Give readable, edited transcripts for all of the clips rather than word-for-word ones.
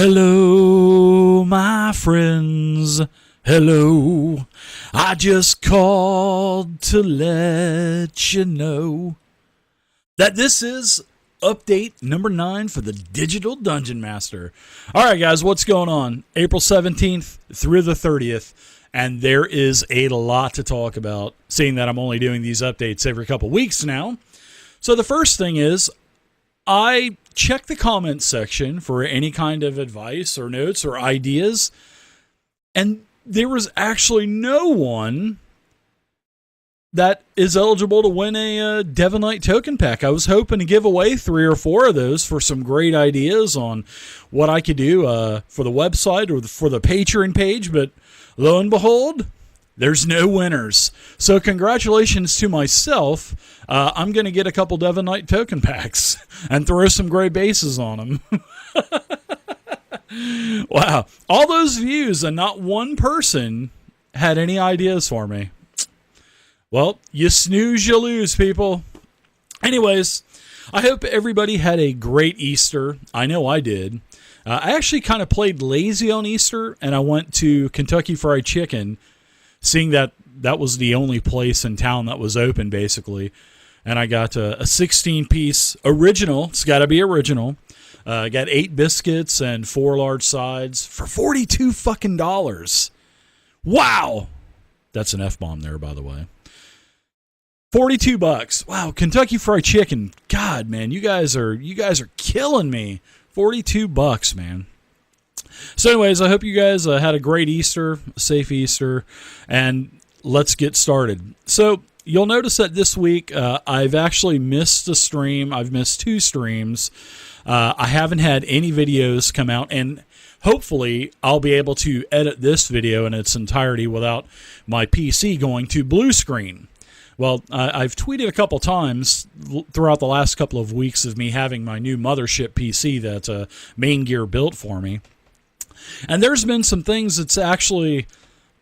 Hello, my friends. Hello. I just called to let you know that this is update number 9 for the Digital Dungeon Master. All right, guys, what's going on? April 17th through the 30th, and there is a lot to talk about, seeing that I'm only doing these updates every couple weeks now. So the first thing is, I check the comments section for any kind of advice or notes or ideas, and there was actually no one that is eligible to win a Devon Knight token pack. I was hoping to give away 3 or 4 of those for some great ideas on what I could do for the website or for the Patreon page, but lo and behold, there's no winners. So congratulations to myself. I'm going to get a couple Devon Knight token packs and throw some gray bases on them. Wow. All those views and not one person had any ideas for me. Well, you snooze, you lose, people. Anyways, I hope everybody had a great Easter. I know I did. I actually kind of played lazy on Easter, and I went to Kentucky Fried Chicken, seeing that that was the only place in town that was open, basically. And I got a 16-piece original. It's got to be original. I got 8 biscuits and 4 large sides for $42 fucking dollars. Wow. That's an F-bomb there, by the way. $42. Wow, Kentucky Fried Chicken. God, man, you guys are killing me. $42, man. So anyways, I hope you guys had a great Easter, a safe Easter, and let's get started. So you'll notice that this week I've actually missed a stream. I've missed 2 streams. I haven't had any videos come out, and hopefully I'll be able to edit this video in its entirety without my PC going to blue screen. Well, I've tweeted a couple times throughout the last couple of weeks of me having my new mothership PC that Main Gear built for me. And there's been some things that's actually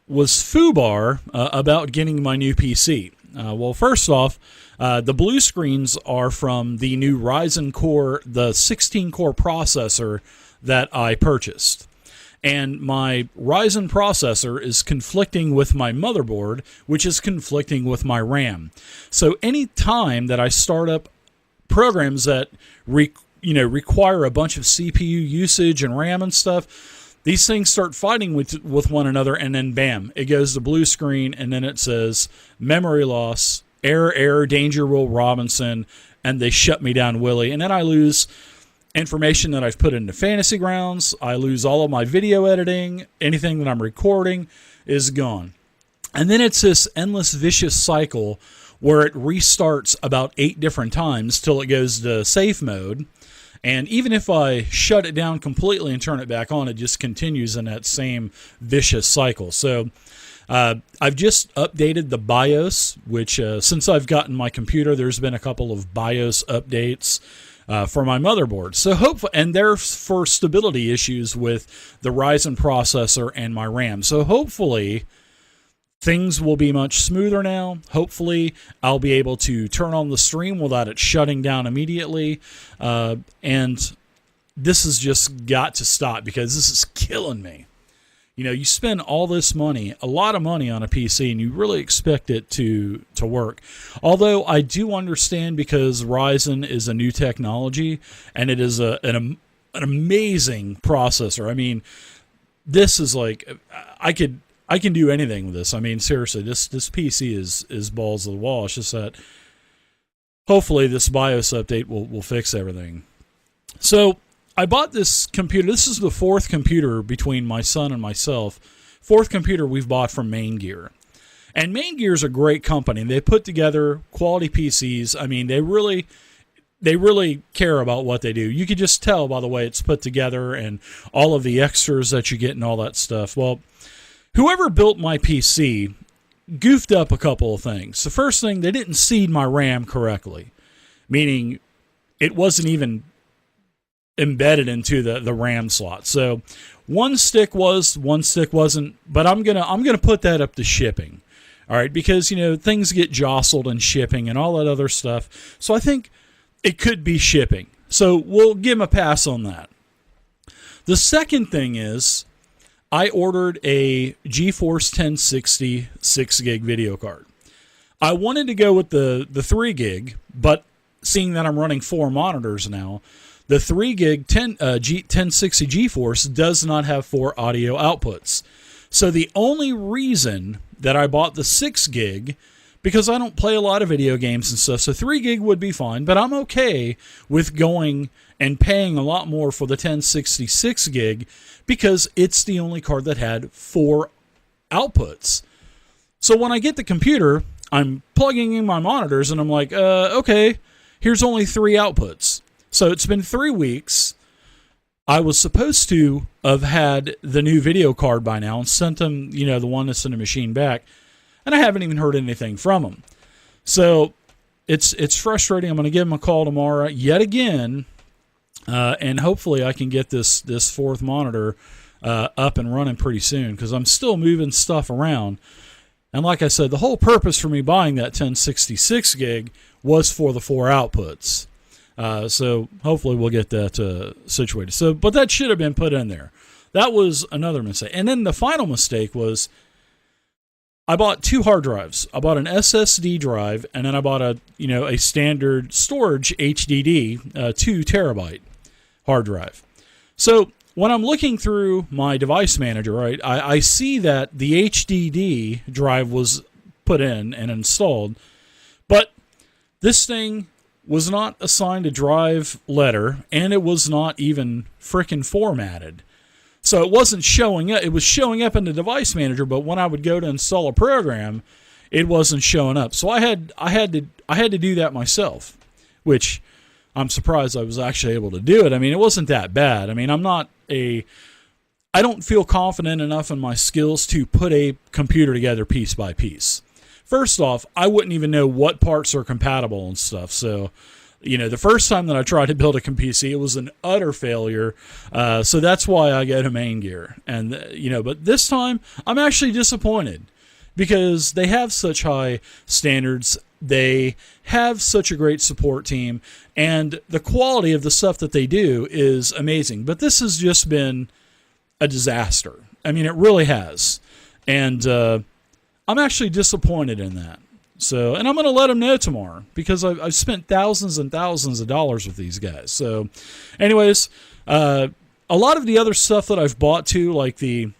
was foobar about getting my new PC. Well, first off, the blue screens are from the new Ryzen core, the 16-core processor that I purchased. And my Ryzen processor is conflicting with my motherboard, which is conflicting with my RAM. So any time that I start up programs that require a bunch of CPU usage and RAM and stuff, these things start fighting with one another, and then bam, it goes to blue screen, and then it says memory loss, error, danger, Will Robinson, and they shut me down, Willie. And then I lose information that I've put into Fantasy Grounds. I lose all of my video editing. Anything that I'm recording is gone. And then it's this endless vicious cycle where it restarts about 8 different times till it goes to safe mode. And even if I shut it down completely and turn it back on, it just continues in that same vicious cycle. So I've just updated the BIOS, which since I've gotten my computer, there's been a couple of BIOS updates for my motherboard. So hopefully, and they're for stability issues with the Ryzen processor and my RAM. So hopefully things will be much smoother now. Hopefully I'll be able to turn on the stream without it shutting down immediately. And this has just got to stop because this is killing me. You know, you spend all this money, a lot of money on a PC, and you really expect it to work. Although I do understand, because Ryzen is a new technology and it is an amazing processor. I mean, this is like, I can do anything with this. I mean, seriously, this PC is balls to the wall. It's just that hopefully this BIOS update will fix everything. So I bought this computer. This is the 4th computer between my son and myself. 4th computer we've bought from Main Gear. And Main Gear is a great company. They put together quality PCs. I mean, they really care about what they do. You could just tell by the way it's put together and all of the extras that you get and all that stuff. Well, whoever built my PC goofed up a couple of things. The first thing, they didn't seed my RAM correctly, meaning it wasn't even embedded into the RAM slot. So one stick was, one stick wasn't, but I'm gonna put that up to shipping. All right, because things get jostled in shipping and all that other stuff. So I think it could be shipping. So we'll give him a pass on that. The second thing is I ordered a GeForce 1060 6 gig video card. I wanted to go with the 3 gig, but seeing that I'm running 4 monitors now, the 3 gig 1060 GeForce does not have 4 audio outputs. So the only reason that I bought the 6 gig, because I don't play a lot of video games and stuff, so 3 gig would be fine, but I'm okay with going and paying a lot more for the 1060 6 gig because it's the only card that had 4 outputs. So when I get the computer, I'm plugging in my monitors and I'm like, okay, here's only 3 outputs. So it's been 3 weeks. I was supposed to have had the new video card by now and sent them, the one that's in the machine back, and I haven't even heard anything from them. So it's frustrating. I'm going to give them a call tomorrow yet again, and hopefully I can get this 4th monitor up and running pretty soon, because I'm still moving stuff around. And like I said, the whole purpose for me buying that 1066 gig was for the 4 outputs. So hopefully we'll get that situated. But that should have been put in there. That was another mistake. And then the final mistake was I bought 2 hard drives. I bought an SSD drive, and then I bought a standard storage HDD 2 terabyte hard drive. So when I'm looking through my device manager, right, I see that the HDD drive was put in and installed, but this thing was not assigned a drive letter, and it was not even frickin' formatted. So it wasn't showing up. It was showing up in the device manager, but when I would go to install a program, it wasn't showing up. So I had to do that myself, which I'm surprised I was actually able to do it. I mean, it wasn't that bad. I mean, I don't feel confident enough in my skills to put a computer together piece by piece. First off, I wouldn't even know what parts are compatible and stuff. So, the first time that I tried to build a PC, it was an utter failure. So that's why I go to Main Gear. And, but this time I'm actually disappointed because they have such high standards. They have such a great support team, and the quality of the stuff that they do is amazing. But this has just been a disaster. I mean, it really has. And, I'm actually disappointed in that. So, and I'm going to let them know tomorrow because I've spent thousands and thousands of dollars with these guys. So, anyways, a lot of the other stuff that I've bought too, like the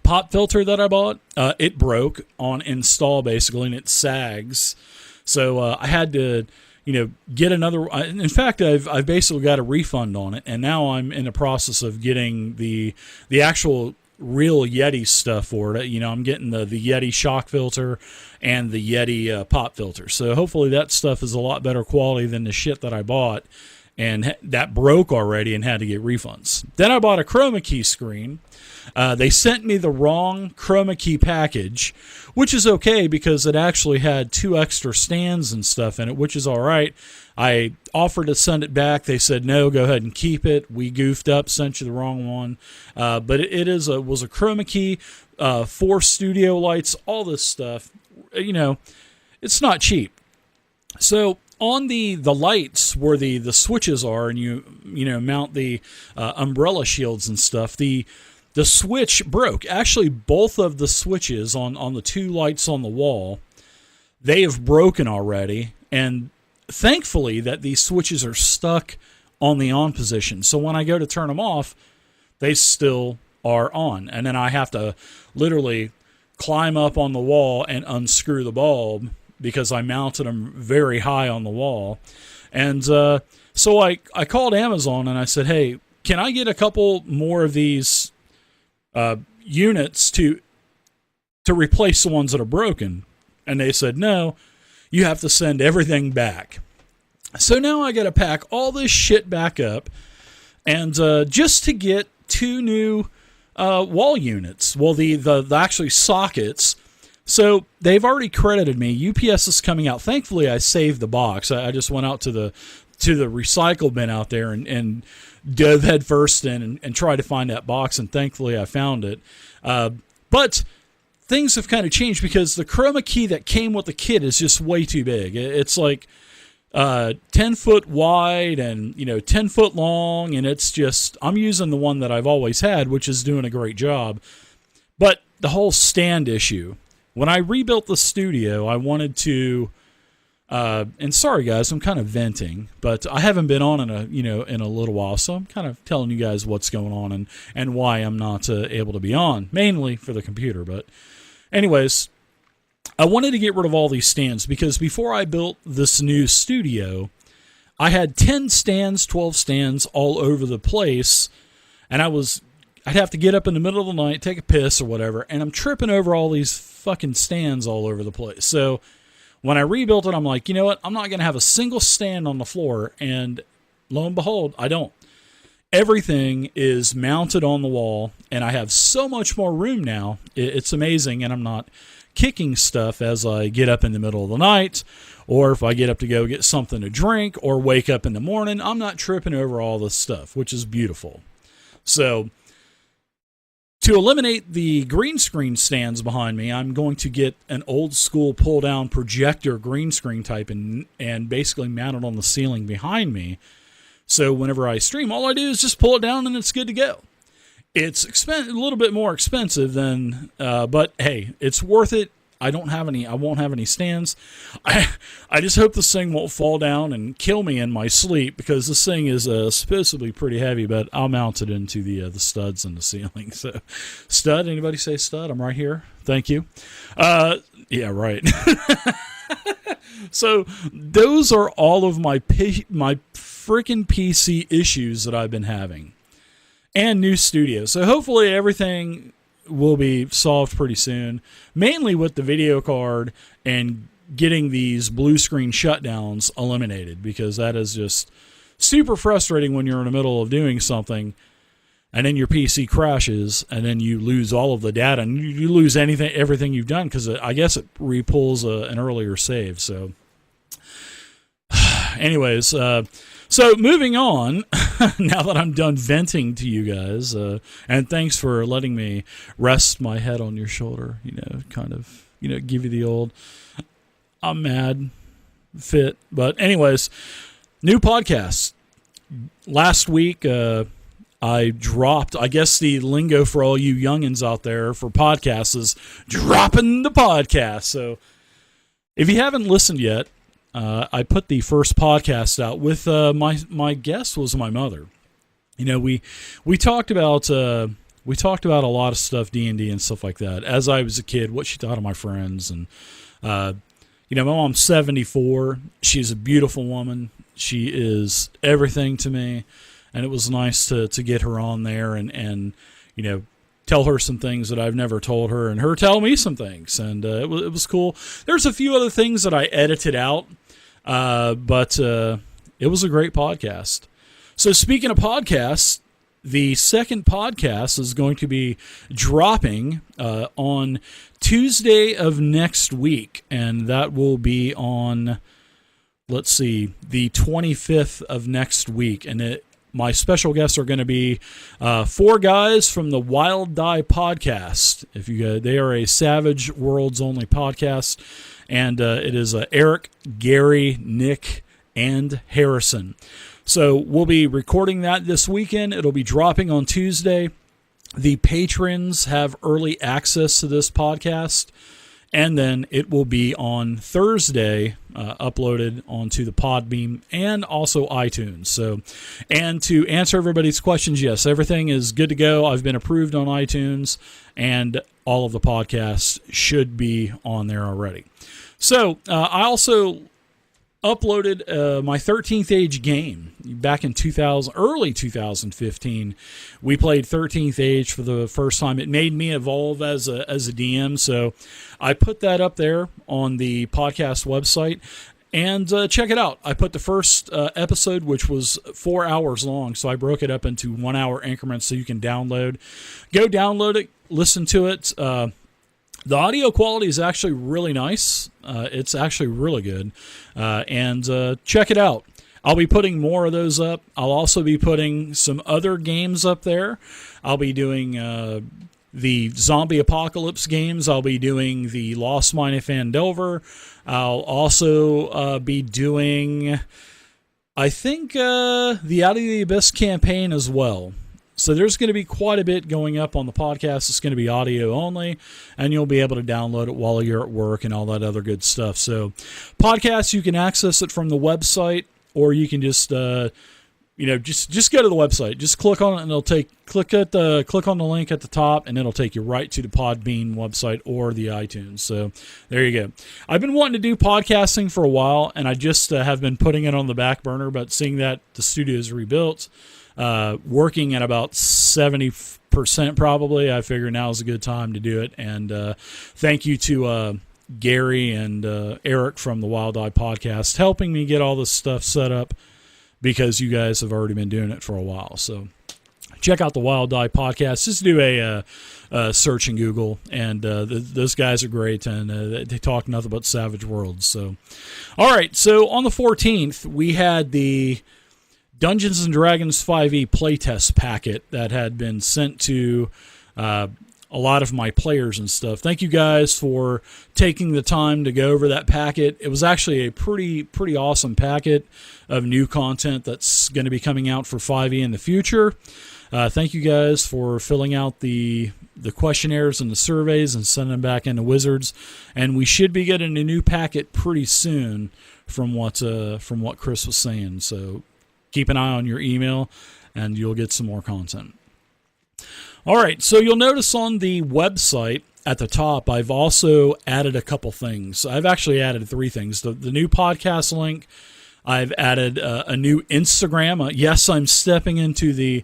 pop filter that I bought, it broke on install basically, and it sags. So I had to, get another. In fact, I've basically got a refund on it, and now I'm in the process of getting the actual real Yeti stuff for it. I'm getting the Yeti shock filter and the Yeti pop filter. So hopefully that stuff is a lot better quality than the shit that I bought and that broke already and had to get refunds. Then I bought a chroma key screen. They sent me the wrong chroma key package, which is okay because it actually had 2 extra stands and stuff in it, which is all right. I offered to send it back. They said, no, go ahead and keep it. We goofed up, sent you the wrong one. But it was a chroma key, 4 studio lights, all this stuff. It's not cheap. So on the lights where the switches are, and you mount the umbrella shields and stuff, the switch broke. Actually, both of the switches on the 2 lights on the wall, they have broken already, and thankfully that these switches are stuck on the on position. So when I go to turn them off, they still are on. And then I have to literally climb up on the wall and unscrew the bulb because I mounted them very high on the wall. And so I called Amazon and I said, hey, can I get a couple more of these units to replace the ones that are broken? And they said, no, you have to send everything back. So now I got to pack all this shit back up, and just to get 2 new wall units. Well, the actually sockets. So they've already credited me. UPS is coming out. Thankfully, I saved the box. I just went out to the recycle bin out there and dove head first in and tried to find that box, and thankfully I found it. But things have kind of changed because the chroma key that came with the kit is just way too big. It's like 10 foot wide and 10 foot long, and it's just, I'm using the one that I've always had, which is doing a great job. But the whole stand issue, when I rebuilt the studio, I wanted to, and sorry guys, I'm kind of venting, but I haven't been on in a little while, so I'm kind of telling you guys what's going on and why I'm not able to be on, mainly for the computer. But anyways, I wanted to get rid of all these stands because before I built this new studio, I had 10 stands, 12 stands all over the place, and I'd have to get up in the middle of the night, take a piss or whatever, and I'm tripping over all these fucking stands all over the place. So when I rebuilt it, I'm like, you know what? I'm not going to have a single stand on the floor, and lo and behold, I don't. Everything is mounted on the wall, and I have so much more room now. It's amazing, and I'm not kicking stuff as I get up in the middle of the night, or if I get up to go get something to drink or wake up in the morning. I'm not tripping over all this stuff, which is beautiful. So to eliminate the green screen stands behind me, I'm going to get an old school pull down projector green screen type and basically mount it on the ceiling behind me. So whenever I stream, all I do is just pull it down and it's good to go. It's a little bit more expensive than, but hey, it's worth it. I won't have any stands. I just hope this thing won't fall down and kill me in my sleep, because this thing is supposed to be pretty heavy, but I'll mount it into the studs in the ceiling. So, stud, anybody say stud? I'm right here. Thank you. Yeah, right. So those are all of my freaking PC issues that I've been having. And new studio. So hopefully everything will be solved pretty soon, mainly with the video card and getting these blue screen shutdowns eliminated, because that is just super frustrating when you're in the middle of doing something and then your PC crashes and then you lose all of the data and you lose everything you've done, because I guess it repulls an earlier save. So anyways, so moving on, now that I'm done venting to you guys, and thanks for letting me rest my head on your shoulder, give you the old, I'm mad fit. But anyways, new podcast. Last week, I dropped, I guess the lingo for all you youngins out there for podcasts is dropping the podcast. So if you haven't listened yet, I put the first podcast out with my guest was my mother. We talked about a lot of stuff, D&D and stuff like that. As I was a kid, what she thought of my friends, and my mom's 74. She's a beautiful woman. She is everything to me, and it was nice to get her on there and tell her some things that I've never told her, and her tell me some things, and it was cool. There's a few other things that I edited out, but it was a great podcast. So speaking of podcasts, the second podcast is going to be dropping on Tuesday of next week, and that will be on, the 25th of next week, and my special guests are going to be 4 guys from the Wild Die podcast. They are a Savage Worlds only podcast, and it is Eric, Gary, Nick, and Harrison. So we'll be recording that this weekend. It'll be dropping on Tuesday. The patrons have early access to this podcast, and then it will be on Thursday, uploaded onto the Podbeam and also iTunes. So, and to answer everybody's questions, yes, everything is good to go. I've been approved on iTunes, and all of the podcasts should be on there already. So, I also uploaded my 13th Age game back in early 2015. We played 13th Age for the first time. It made me evolve as a DM, so I put that up there on the podcast website, and check it out. I put the first episode, which was 4 hours long, so I broke it up into 1 hour increments so you can go download it, listen to it. The audio quality is actually really nice. It's actually really good. And check it out. I'll be putting more of those up. I'll also be putting some other games up there. I'll be doing the zombie apocalypse games. I'll be doing the Lost Mine of Phandelver. I'll also be doing, I think, the Out of the Abyss campaign as well. So there's going to be quite a bit going up on the podcast. It's going to be audio only, and you'll be able to download it while you're at work and all that other good stuff. So podcasts, you can access it from the website, or you can just just go to the website. Just click on it, and it'll click on the link at the top, and it'll take you right to the Podbean website or the iTunes. So there you go. I've been wanting to do podcasting for a while, and I just have been putting it on the back burner. But seeing that the studio is rebuilt, working at about 70% probably, I figure now is a good time to do it. And thank you to Gary and Eric from the Wild Eye Podcast helping me get all this stuff set up, because you guys have already been doing it for a while. So check out the Wild Eye Podcast. Just do a search in Google, and those guys are great, and they talk nothing but Savage Worlds. So, all right, so on the 14th, we had the Dungeons & Dragons 5e playtest packet that had been sent to a lot of my players and stuff. Thank you guys for taking the time to go over that packet. It was actually a pretty awesome packet of new content that's going to be coming out for 5e in the future. Thank you guys for filling out the questionnaires and the surveys and sending them back into Wizards. And we should be getting a new packet pretty soon from what Chris was saying. So keep an eye on your email, and you'll get some more content. All right, so you'll notice on the website at the top, I've also added a couple things. I've actually added 3 things. The new podcast link. I've added a new Instagram. Yes, I'm stepping into the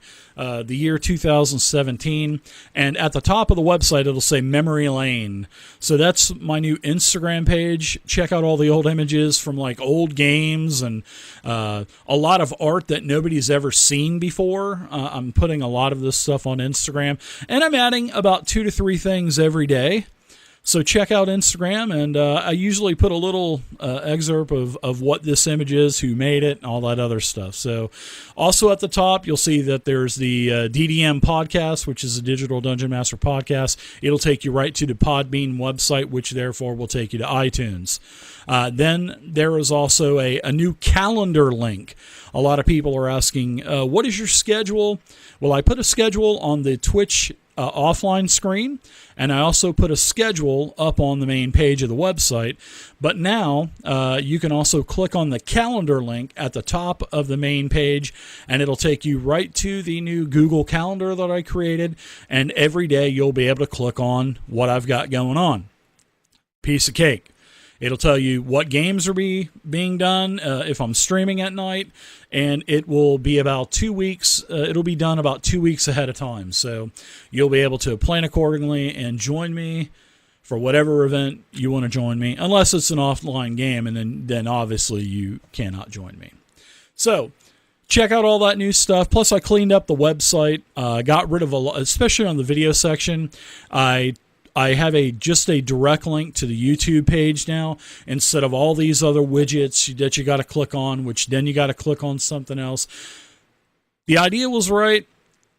year 2017. And at the top of the website, it'll say Memory Lane. So that's my new Instagram page. Check out all the old images from like old games and a lot of art that nobody's ever seen before. I'm putting a lot of this stuff on Instagram. And I'm adding about 2 to 3 things every day. So check out Instagram, and I usually put a little excerpt of what this image is, who made it, and all that other stuff. So also at the top, you'll see that there's the DDM podcast, which is a Digital Dungeon Master podcast. It'll take you right to the Podbean website, which therefore will take you to iTunes. Then there is also a new calendar link. A lot of people are asking, what is your schedule? Well, I put a schedule on the Twitch offline screen, and I also put a schedule up on the main page of the website. But now you can also click on the calendar link at the top of the main page, and it'll take you right to the new Google Calendar that I created, and every day you'll be able to click on what I've got going on. Piece of cake. It'll tell you what games are being done, if I'm streaming at night, and it will be about 2 weeks. It'll be done about 2 weeks ahead of time. So you'll be able to plan accordingly and join me for whatever event you want to join me, unless it's an offline game, and then obviously you cannot join me. So check out all that new stuff. Plus, I cleaned up the website, got rid of a lot, especially on the video section. I have just a direct link to the YouTube page now, instead of all these other widgets that you got to click on, which then you got to click on something else. The idea was right.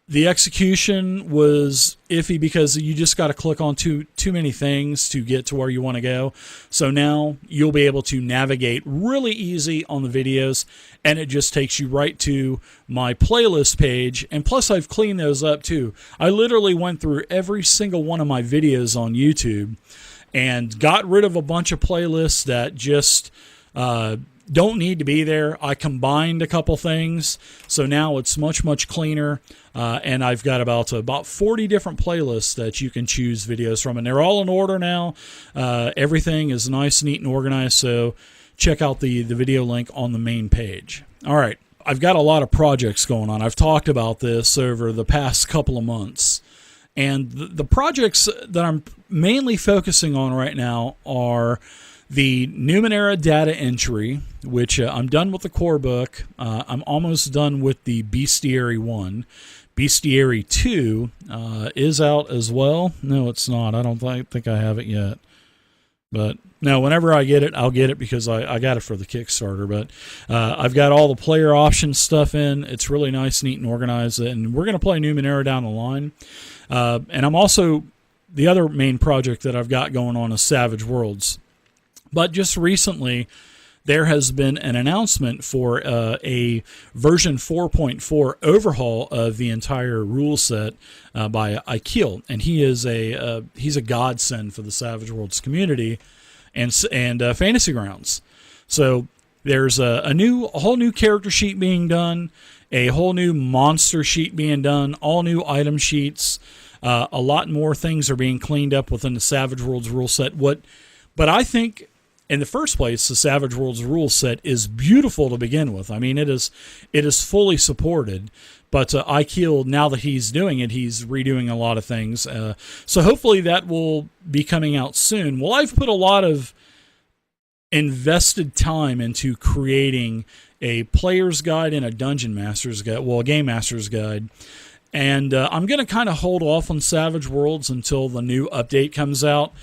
The execution was iffy because you just got to click on too many things to get to where you want to go. So now you'll be able to navigate really easy on the videos, and it just takes you right to my playlist page. And plus, I've cleaned those up too. I literally went through every single one of my videos on YouTube and got rid of a bunch of playlists that just don't need to be there. I combined a couple things, so now it's much cleaner, and I've got about 40 different playlists that you can choose videos from, and they're all in order now. Everything is nice, neat, and organized, so check out the video link on the main page. All right, I've got a lot of projects going on. I've talked about this over the past couple of months, and the projects that I'm mainly focusing on right now are the Numenera data entry, which I'm done with the core book. I'm almost done with the Bestiary 1. Bestiary 2 is out as well. No, it's not. I don't think I have it yet. But no, whenever I get it, I'll get it because I got it for the Kickstarter. But I've got all the player options stuff in. It's really nice, neat, and organized. And we're going to play Numenera down the line. And I'm also, the other main project that I've got going on is Savage Worlds. But just recently, there has been an announcement for a version 4.4 overhaul of the entire rule set by IKEL, and he's a godsend for the Savage Worlds community and Fantasy Grounds. So there's a whole new character sheet being done, a whole new monster sheet being done, all new item sheets. A lot more things are being cleaned up within the Savage Worlds rule set. But I think, in the first place, the Savage Worlds rule set is beautiful to begin with. I mean, it is fully supported. But IKEL, now that he's doing it, he's redoing a lot of things. So hopefully that will be coming out soon. Well, I've put a lot of invested time into creating a player's guide and a dungeon master's guide, well, a game master's guide. And I'm going to kind of hold off on Savage Worlds until the new update comes out,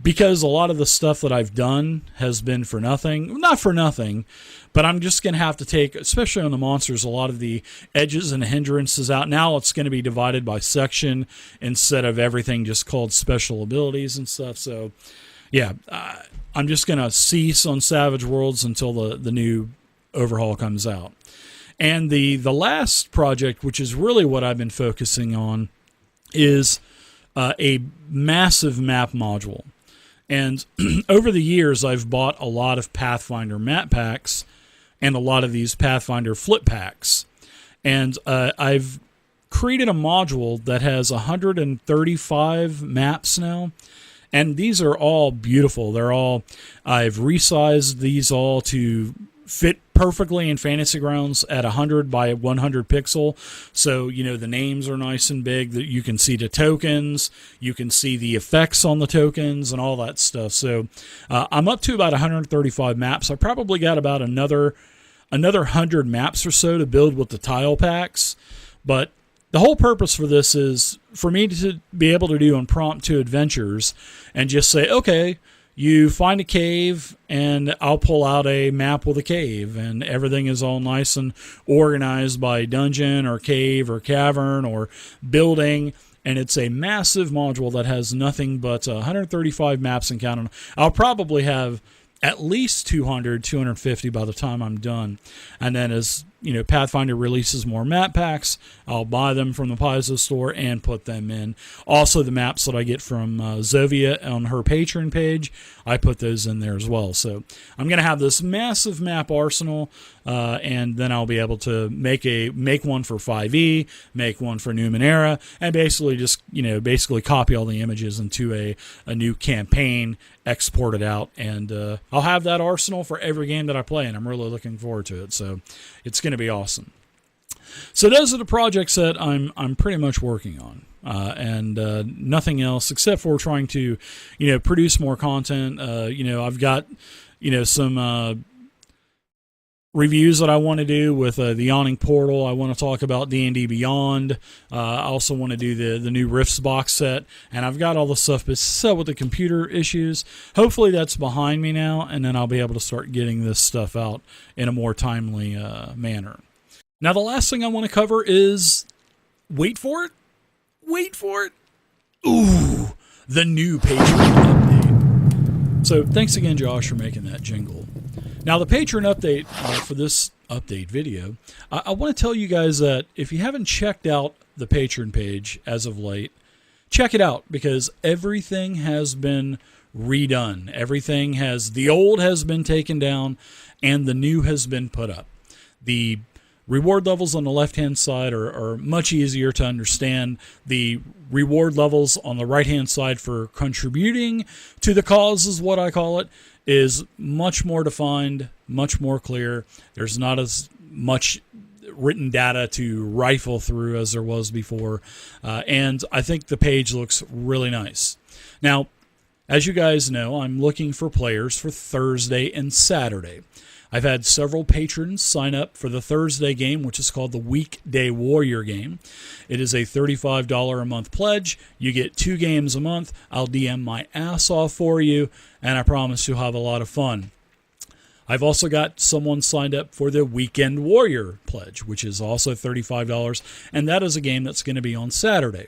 because a lot of the stuff that I've done has been for nothing. Not for nothing, but I'm just going to have to take, especially on the monsters, a lot of the edges and hindrances out. Now it's going to be divided by section instead of everything just called special abilities and stuff. So, yeah, I'm just going to cease on Savage Worlds until the new overhaul comes out. And the last project, which is really what I've been focusing on, is a massive map module. And over the years, I've bought a lot of Pathfinder map packs and a lot of these Pathfinder flip packs. And I've created a module that has 135 maps now. And these are all beautiful. I've resized these all to fit perfectly in Fantasy Grounds at 100 by 100 pixel. So, the names are nice and big, that you can see the tokens, you can see the effects on the tokens and all that stuff. So I'm up to about 135 maps. I probably got about another 100 maps or so to build with the tile packs. But the whole purpose for this is for me to be able to do impromptu adventures and just say, okay, you find a cave, and I'll pull out a map with a cave, and everything is all nice and organized by dungeon or cave or cavern or building, and it's a massive module that has nothing but 135 maps and counting. I'll probably have at least 200, 250 by the time I'm done. And then as Pathfinder releases more map packs, I'll buy them from the Paizo store and put them in. Also, the maps that I get from Zovia on her Patreon page, I put those in there as well. So I'm going to have this massive map arsenal, and then I'll be able to make one for 5e, make one for Numenera, and basically just copy all the images into a new campaign, export it out, and I'll have that arsenal for every game that I play, and I'm really looking forward to it. So it's going to be awesome. So those are the projects that I'm pretty much working on, and nothing else except for trying to, produce more content. I've got, some reviews that I want to do with the Yawning Portal. I want to talk about D&D Beyond. I also want to do the new Rifts box set, and I've got all the stuff, but so with the computer issues, hopefully that's behind me now, and then I'll be able to start getting this stuff out in a more timely manner. Now, the last thing I want to cover is, wait for it, ooh, the new Patreon update. So thanks again, Josh, for making that jingle. Now, the Patreon update for this update video, I want to tell you guys that if you haven't checked out the Patreon page as of late, check it out, because everything has been redone. The old has been taken down and the new has been put up. The reward levels on the left-hand side are much easier to understand. The reward levels on the right-hand side for contributing to the cause, is what I call it, is much more defined, much more clear. There's not as much written data to rifle through as there was before. And I think the page looks really nice. Now, as you guys know, I'm looking for players for Thursday and Saturday. I've had several patrons sign up for the Thursday game, which is called the Weekday Warrior game. It is a $35 a month pledge. You get 2 games a month. I'll DM my ass off for you, and I promise you'll have a lot of fun. I've also got someone signed up for the Weekend Warrior pledge, which is also $35, and that is a game that's going to be on Saturday.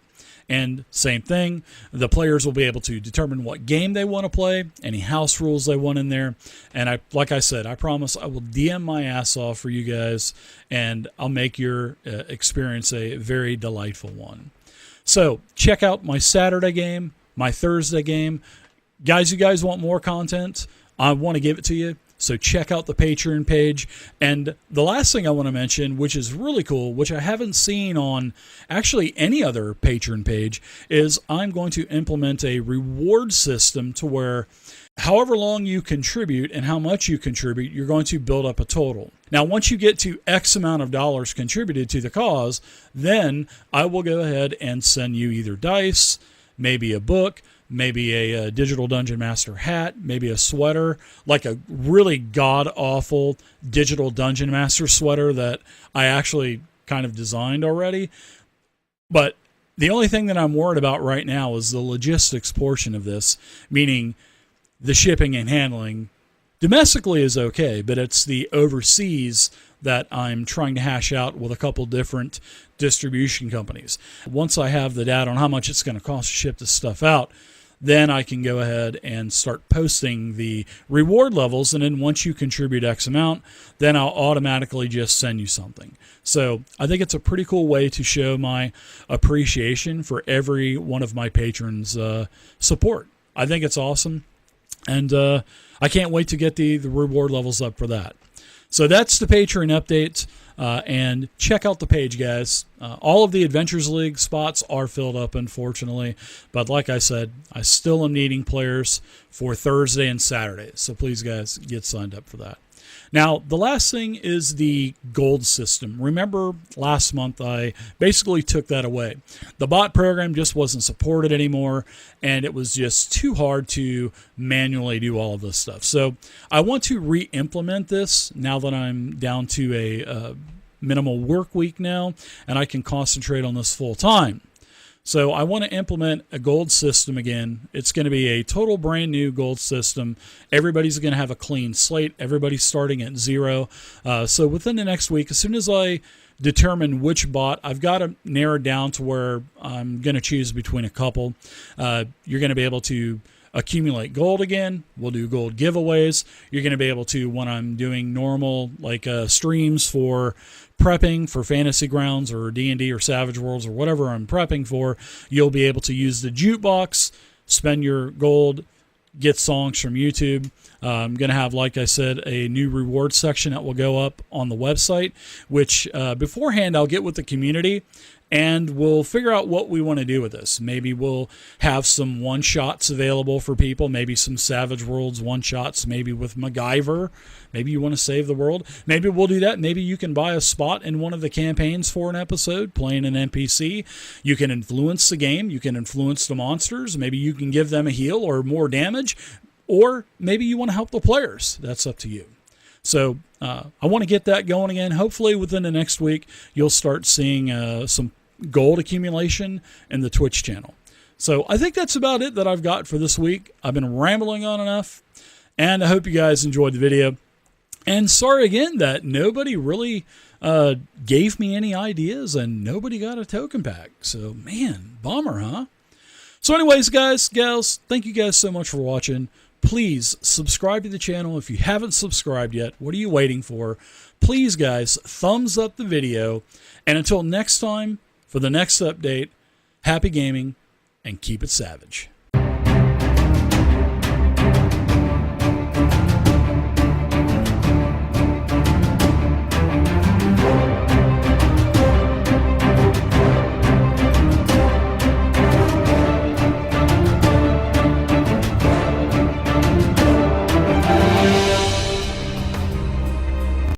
And same thing, the players will be able to determine what game they want to play, any house rules they want in there. And like I said, I promise I will DM my ass off for you guys, and I'll make your experience a very delightful one. So check out my Saturday game, my Thursday game. Guys, you guys want more content? I want to give it to you. So check out the Patreon page. And the last thing I want to mention, which is really cool, which I haven't seen on actually any other Patreon page, is I'm going to implement a reward system to where however long you contribute and how much you contribute, you're going to build up a total. Now, once you get to X amount of dollars contributed to the cause, then I will go ahead and send you either dice, maybe a book, maybe a Digital Dungeon Master hat, maybe a sweater, like a really god-awful Digital Dungeon Master sweater that I actually kind of designed already. But the only thing that I'm worried about right now is the logistics portion of this, meaning the shipping and handling. Domestically is okay, but it's the overseas that I'm trying to hash out with a couple different distribution companies. Once I have the data on how much it's going to cost to ship this stuff out, then I can go ahead and start posting the reward levels. And then once you contribute X amount, then I'll automatically just send you something. So I think it's a pretty cool way to show my appreciation for every one of my patrons' support. I think it's awesome. And I can't wait to get the reward levels up for that. So that's the Patreon update. And check out the page, guys. All of the Adventures League spots are filled up, unfortunately. But like I said, I still am needing players for Thursday and Saturday. So please, guys, get signed up for that. Now, the last thing is the gold system. Remember last month I basically took that away. The bot program just wasn't supported anymore, and it was just too hard to manually do all of this stuff. So I want to re-implement this now that I'm down to a minimal work week now, and I can concentrate on this full time. So I want to implement a gold system again. It's going to be a total brand new gold system. Everybody's going to have a clean slate. Everybody's starting at 0. So within the next week, as soon as I determine which bot, I've got to narrow down to where I'm going to choose between a couple. You're going to be able to accumulate gold again. We'll do gold giveaways. You're going to be able to, when I'm doing normal like streams for prepping for Fantasy Grounds or D&D or Savage Worlds or whatever I'm prepping for, you'll be able to use the jukebox, spend your gold, get songs from YouTube. I'm going to have, like I said, a new reward section that will go up on the website, which beforehand I'll get with the community and we'll figure out what we want to do with this. Maybe we'll have some one-shots available for people, maybe some Savage Worlds one-shots, maybe with MacGyver. Maybe you want to save the world. Maybe we'll do that. Maybe you can buy a spot in one of the campaigns for an episode, playing an NPC. You can influence the game. You can influence the monsters. Maybe you can give them a heal or more damage. Or maybe you want to help the players. That's up to you. So I want to get that going again. Hopefully within the next week, you'll start seeing some gold accumulation in the Twitch channel. So I think that's about it that I've got for this week. I've been rambling on enough, and I hope you guys enjoyed the video. And sorry again that nobody really gave me any ideas and nobody got a token pack. So, man, bummer, huh? So anyways, guys, gals, thank you guys so much for watching. Please subscribe to the channel if you haven't subscribed yet. What are you waiting for? Please, guys, thumbs up the video. And until next time, for the next update, happy gaming and keep it savage.